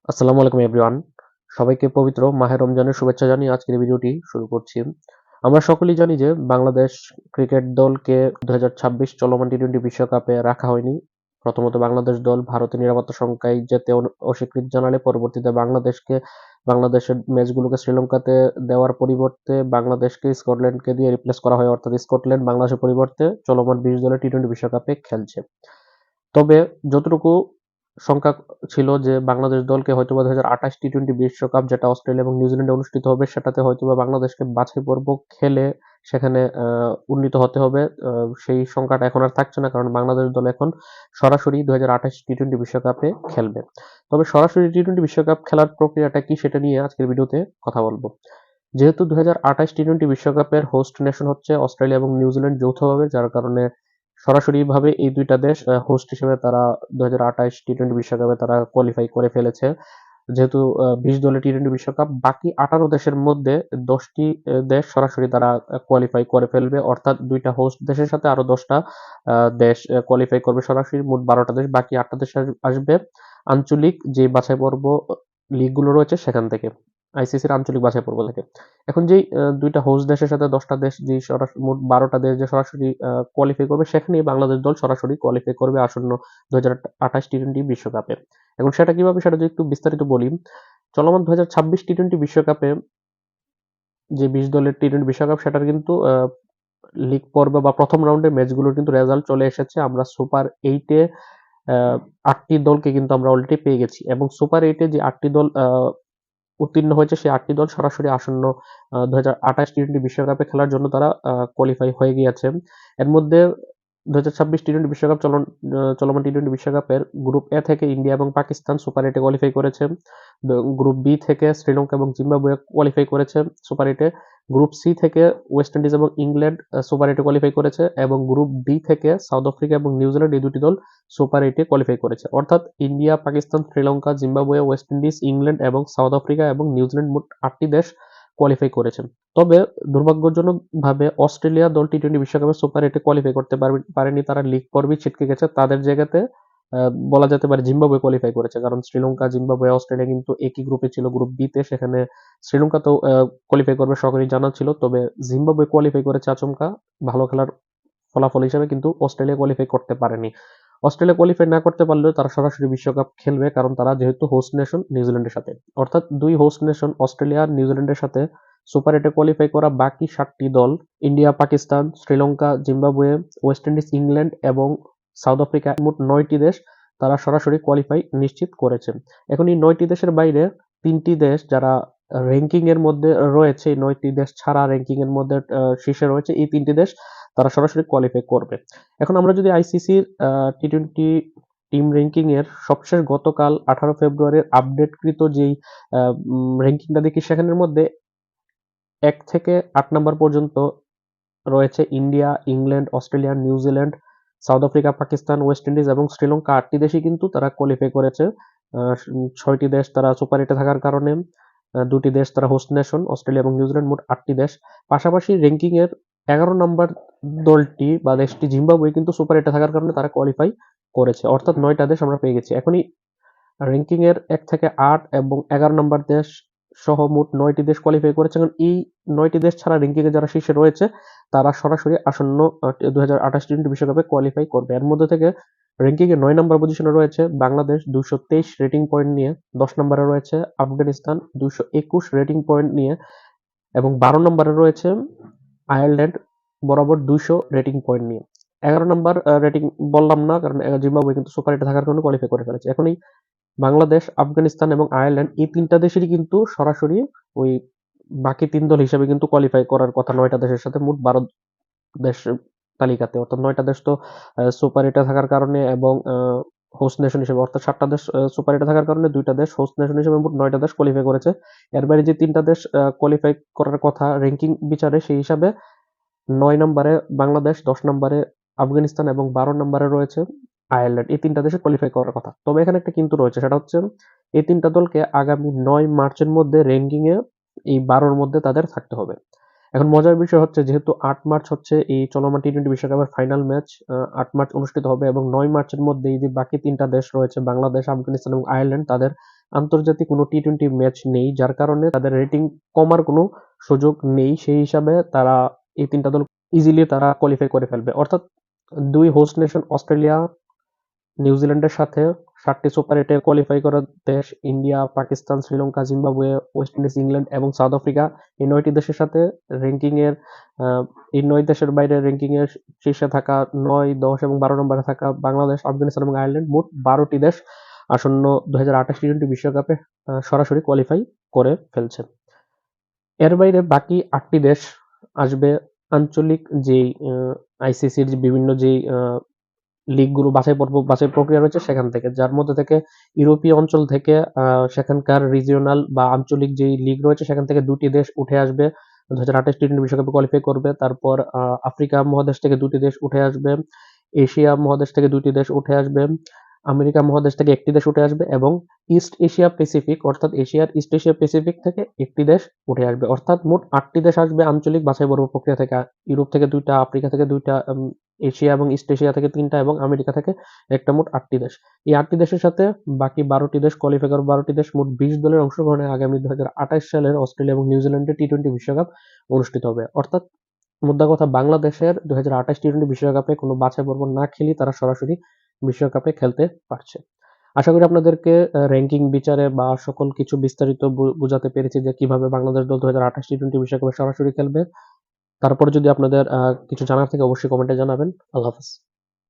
আসসালামু আলাইকুম এভরিওয়ান। সবাইকে পবিত্র মাহে রমজানের শুভেচ্ছা জানিয়ে আজকের ভিডিওটি শুরু করছি। আমরা সকলেই জানি যে বাংলাদেশ ক্রিকেট দলকে 2026 চলমান টি-টোয়েন্টি বিশ্বকাপে রাখা হয়নি। প্রথমত বাংলাদেশ দল ভারতের নিরাপত্তা শঙ্কায় যেতে অস্বীকৃতি জানালে পরবর্তীতে বাংলাদেশের ম্যাচগুলোকে শ্রীলঙ্কাতে দেওয়ার পরিবর্তে বাংলাদেশকে স্কটল্যান্ডকে দিয়ে রিপ্লেস করা হয়, অর্থাৎ স্কটল্যান্ড বাংলাদেশের পরিবর্তে চলমান 20 দলের টি-টোয়েন্টি বিশ্বকাপে খেলছে। তবে যতটুকু শঙ্কা ছিল যে বাংলাদেশ দলকে হয়তোবা 2028 টি-টোয়েন্টি বিশ্বকাপ যেটা অস্ট্রেলিয়া এবং নিউজিল্যান্ডে অনুষ্ঠিত হবে সেটাতে হয়তোবা বাংলাদেশকে বাছাই পর্ব খেলে সেখানে উন্নীত হতে হবে। সেই সংখ্যাটা এখন আর থাকছে না, কারণ বাংলাদেশ দল এখন সরাসরি 2028 টি-টোয়েন্টি বিশ্বকাপে খেলবে। তবে সরাসরি টি-টোয়েন্টি বিশ্বকাপ খেলার প্রক্রিয়াটা কি সেটা নিয়ে আজকের ভিডিওতে কথা বলবো। যেহেতু 2028 টি-টোয়েন্টি বিশ্বকাপের হোস্ট নেশন হচ্ছে অস্ট্রেলিয়া এবং নিউজিল্যান্ড যৌথভাবে, যার কারণে সরাসরিভাবে এই দুইটা দেশ হোস্ট হিসেবে তারা 2028 টি-টোয়েন্টি বিশ্বকাপে তারা কোয়ালিফাই করে ফেলেছে। যেহেতু 20 দলের টি-টোয়েন্টি বিশ্বকাপ, বাকি 18 দেশের মধ্যে 10টি দেশ সরাসরি তারা কোয়ালিফাই করে ফেলবে, অর্থাৎ দুইটা হোস্ট দেশের সাথে আরো 10টা দেশ কোয়ালিফাই করবে সরাসরি, মোট 12টা দেশ। বাকি 8টা দেশ আসবে আঞ্চলিক যে বাছাই পর্ব লিগগুলো রয়েছে সেখান থেকে, আইসিসির আঞ্চলিক বাছাই পর্ব থেকে। এখন যেই দুইটা হোস্ট দেশের সাথে 10টা দেশ, যেই মোট 12টা দেশ যে সরাসরি কোয়ালিফাই করবে, সেখানেই বাংলাদেশ দল সরাসরি কোয়ালিফাই করবে আসন্ন 2028 টি-টোয়েন্টি বিশ্বকাপে। এখন সেটা কিভাবে সেটা যদি একটু বিস্তারিত বলি, চলমান 2026 টি-টোয়েন্টি বিশ্বকাপে যে 20 দলের টি-টোয়েন্টি বিশ্বকাপ সেটার কিন্তু লিগ পর্ব বা প্রথম রাউন্ডের ম্যাচগুলোর কিন্তু রেজাল্ট চলে এসেছে। আমরা সুপার 8-এ 8টি দলকে কিন্তু আমরা অলরেডি পেয়ে গেছি, এবং সুপার 8-এ যে 8টি দল উত্তীর্ণ হয়েছে সেই 8টি দল সরাসরি আসন্ন 2028 টি-টোয়েন্টি বিশ্বকাপে খেলার জন্য তারা কোয়ালিফাই হয়ে গিয়েছে। এর মধ্যে 2026 টি-টোয়েন্টি বিশ্বকাপ চলমান টি-টোয়েন্টি বিশ্বকাপের গ্রুপ এ থেকে ইন্ডিয়া এবং পাকিস্তান সুপার 8-এ কোয়ালিফাই করেছে। গ্রুপ বি থেকে শ্রীলঙ্কা এবং জিম্বাবুয়ে কোয়ালিফাই করেছে সুপার 8-এ। গ্রুপ সি থেকে ওয়েস্ট ইন্ডিজ এবং ইংল্যান্ড সুপার 8-এ কোয়ালিফাই করেছে, এবং গ্রুপ ডি থেকে সাউথ আফ্রিকা এবং নিউজিল্যান্ড এই দুটি দল সুপার 8-এ কোয়ালিফাই করেছে। অর্থাৎ India, Pakistan, Sri Lanka, Zimbabwe, West Indies, England এবং সাউথ আফ্রিকা এবং নিউজিল্যান্ড মোট 8টি দেশ কোয়ালিফাই করেছেন। তবে দুর্ভাগ্যজনকভাবে অস্ট্রেলিয়া দল টি-টোয়েন্টি বিশ্বকাপে সুপার 8-এ কোয়ালিফাই করতে পারেনি। তারা লিগ পর্বেই ছিটকে গেছে। তাদের জায়গাতে বলা যেতে পারে জিম্বাবুয়ে কোয়ালিফাই করেছে, কারণ শ্রীলঙ্কা, জিম্বাবুয়ে, অস্ট্রেলিয়া কিন্তু একই গ্রুপে ছিল, গ্রুপ বি তে। সেখানে শ্রীলঙ্কাতেও কোয়ালিফাই করবে সকলেই জানা ছিল, তবে জিম্বাবুয়ে কোয়ালিফাই করেছে আচমকা ভালো খেলার ফলাফল হিসেবে, কিন্তু অস্ট্রেলিয়া কোয়ালিফাই করতে পারেনি। অস্ট্রেলিয়া কোয়ালিফাই না করতে পারলেও তারা সরাসরি বিশ্বকাপ খেলবে, কারণ তারা যেহেতু হোস্ট নেশন নিউজিল্যান্ডের সাথে, অর্থাৎ দুই হোস্ট নেশন অস্ট্রেলিয়া আর নিউজিল্যান্ডের সাথে সুপার 8-এ কোয়ালিফাই করা বাকি 7টি দল India, Pakistan, Sri Lanka, Zimbabwe, West Indies, England এবং সাউথ আফ্রিকা, মোট 9টি দেশ তারা সরাসরি কোয়ালিফাই নিশ্চিত করেছে। এখন এই 9টি দেশের বাইরে 3টি দেশ যারা র্যাঙ্কিং এর মধ্যে রয়েছে, এই 9টি দেশ ছাড়া র্যাঙ্কিং এর মধ্যে শীর্ষে রয়েছে এই 3টি দেশ, তারা সরাসরি কোয়ালিফাই করবে। এখন আমরা যদি আইসিসির টি-টোয়েন্টি টিম র্যাঙ্কিং এর সবশেষ গতকাল 18 ফেব্রুয়ারির আপডেটকৃত যেই র্যাঙ্কিংটা দেখি, সেখানের মধ্যে 1 থেকে 8 নাম্বার পর্যন্ত রয়েছে India, England, Australia, New Zealand, south Africa, Pakistan, West Indies এবং শ্রীলঙ্কা। 8টি দেশই কিন্তু তারা কোয়ালিফাই করেছে। 6টি দেশ তারা সুপার 8-এ থাকার কারণে, 2টি দেশ তারা হোস্ট নেশন অস্ট্রেলিয়া এবং নিউজিল্যান্ড, মোট 8টি দেশ। পাশাপাশি র্যাঙ্কিং এর 11 নম্বর দলটি বা দেশটি জিম্বাবুয়ে কিন্তু সুপার 8-এ থাকার কারণে তারা কোয়ালিফাই করেছে, অর্থাৎ 9টা দেশ আমরা পেয়ে গেছি। এখনই র্যাঙ্কিং এর 1 থেকে 8 এবং 11 নম্বর দেশ সহ মোট 9টি দেশ কোয়ালিফাই করেছে। এবং এই 9টি দেশ ছাড়া র্যাঙ্কিং এ যারা শীর্ষে রয়েছে তারা সরাসরি আসন্ন 2028 টি-টোয়েন্টি বিশ্বকাপে কোয়ালিফাই করবে। এর মধ্যে থেকে র্যাঙ্কিং এ 9 নম্বর পজিশনে রয়েছে বাংলাদেশ 223 রেটিং পয়েন্ট নিয়ে, 10 নম্বরে রয়েছে আফগানিস্তান 221 রেটিং পয়েন্ট নিয়ে, এবং 12 নম্বরে রয়েছে আয়ারল্যান্ড বরাবর 200 রেটিং পয়েন্ট নিয়ে। 11 নম্বর রেটিং বললাম না, কারণ জিম্বাবুয়ে কিন্তু সুপার 8-এ থাকার কারণে কোয়ালিফাই করে ফেলেছে। এখন এই বাংলাদেশ, আফগানিস্তান এবং আয়ারল্যান্ড এই 3টা দেশেরই কিন্তু সরাসরি ওই বাকি 3 দল হিসেবে কিন্তু কোয়ালিফাই করার কথা 9টা দেশের সাথে মোট 12 দেশ তালিকাতে। অর্থাৎ 9টা দেশ তো সুপার 8-এ থাকার কারণে এবং হোস্ট নেশন হিসেবে, অর্থাৎ 7টা দেশ সুপার 8-এ থাকার কারণে 2টা দেশ হোস্ট নেশন হিসেবে মোট 9টা দেশ কোয়ালিফাই করেছে। এর বাইরে যে 3টা দেশ কোয়ালিফাই করার কথা র্যাঙ্কিং বিচারে, সেই হিসাবে 9 নম্বরে বাংলাদেশ, 10 নম্বরে আফগানিস্তান এবং 12 নম্বরে রয়েছে আয়ারল্যান্ড। এই 3টা দেশে কোয়ালিফাই করার কথা। তবে এখানে একটা কিন্তু রয়েছে, সেটা হচ্ছে এই 3টা দলকে আগামী 9 মার্চের মধ্যে র্যাঙ্কিং এ এই 12-র মধ্যে তাদের থাকতে হবে। এখন মজার বিষয় হচ্ছে, যেহেতু 8 মার্চ হচ্ছে এই চলমান টি-টোয়েন্টি বিশ্বকাপের ফাইনাল ম্যাচ, 8 মার্চ অনুষ্ঠিত হবে, এবং 9 মার্চের মধ্যে এই যে বাকি 3টা দেশ রয়েছে বাংলাদেশ, আফগানিস্তান এবং আয়ারল্যান্ড, তাদের আন্তর্জাতিক কোনো টি-টোয়েন্টি ম্যাচ নেই, যার কারণে তাদের রেটিং কমার কোনো সুযোগ নেই। সেই হিসাবে তারা এই ৩ টা দল ইজিলি তারা কোয়ালিফাই করে ফেলবে। অর্থাৎ ২ হোস্ট নেশন অস্ট্রেলিয়া, নিউজিল্যান্ডের সাথে ৭টি সুপার ৮ এ কোয়ালিফাই করা দেশ India, Pakistan, Sri Lanka, Zimbabwe, West Indies, England এবং সাউথ আফ্রিকা, এই ৯ টি দেশের সাথে র্যাঙ্কিং এর এই ৯ দেশের বাইরে র্যাঙ্কিং এর শীর্ষে থাকা ৯, ১০ এবং ১২ নম্বরে থাকা বাংলাদেশ, আফগানিস্তান এবং আয়ারল্যান্ড, মোট ১২ টি দেশ আসন্ন ২০২৮ টি-টোয়েন্টি বিশ্বকাপে সরাসরি কোয়ালিফাই করে ফেলছে। এর বাইরে বাকি ৮ টি দেশ আসবে আঞ্চলিক যেই আইসিসির যে বিভিন্ন যেই লিগগুলো বাছাই প্রক্রিয়া রয়েছে সেখান থেকে, যার মধ্যে থেকে ইউরোপীয় অঞ্চল থেকে সেখানকার রিজিওনাল বা আঞ্চলিক যেই লিগ রয়েছে সেখান থেকে ২টি দেশ উঠে আসবে, ২০২৮ টি-টোয়েন্টি বিশ্বকাপে কোয়ালিফাই করবে। তারপর আফ্রিকা মহাদেশ থেকে ২টি দেশ উঠে আসবে, এশিয়া মহাদেশ থেকে ২টি দেশ উঠে আসবে, আমেরিকা মহাদেশ থেকে ১টি দেশ উঠে আসবে এবং ইস্ট এশিয়া প্যাসিফিক অর্থাৎ ইস্ট এশিয়া প্যাসিফিক থেকে ১টি দেশ উঠে আসবে। অর্থাৎ মোট ৮টি দেশ আসবে আঞ্চলিক বাছাই পর্ব প্রক্রিয়া থেকে। ইউরোপ থেকে ২টা, আফ্রিকা থেকে ২টা, এশিয়া এবং ইস্ট এশিয়া থেকে ৩টা এবং আমেরিকা থেকে একটা, মোট ৮টি দেশ। এই ৮টি দেশের সাথে বাকি ১২টি দেশ কোয়ালিফাই করে ১২টি দেশ, মোট ২০ দলের অংশগ্রহণে আগামী ২০২৮ সালের অস্ট্রেলিয়া এবং নিউজিল্যান্ডে টি-টোয়েন্টি বিশ্বকাপ অনুষ্ঠিত হবে। অর্থাৎ মোদ্দা কথা, বাংলাদেশের ২০২৮ টি-টোয়েন্টি বিশ্বকাপে কোনো বাছাই পর্ব না খেলেই তারা সরাসরি বিশ্বকাপে খেলতে পারছে। আশা করি আপনাদেরকে র‍্যাংকিং বিচারে বা সকল কিছু বিস্তারিত বুঝাতে পেরেছি যে কিভাবে বাংলাদেশ দল ২০২৮ টি-টোয়েন্টি বিশ্বকাপে সরাসরি খেলবে। তারপরে যদি আপনাদের কিছু জানার থাকে অবশ্যই কমেন্টে জানাবেন। আল্লাহ হাফেজ।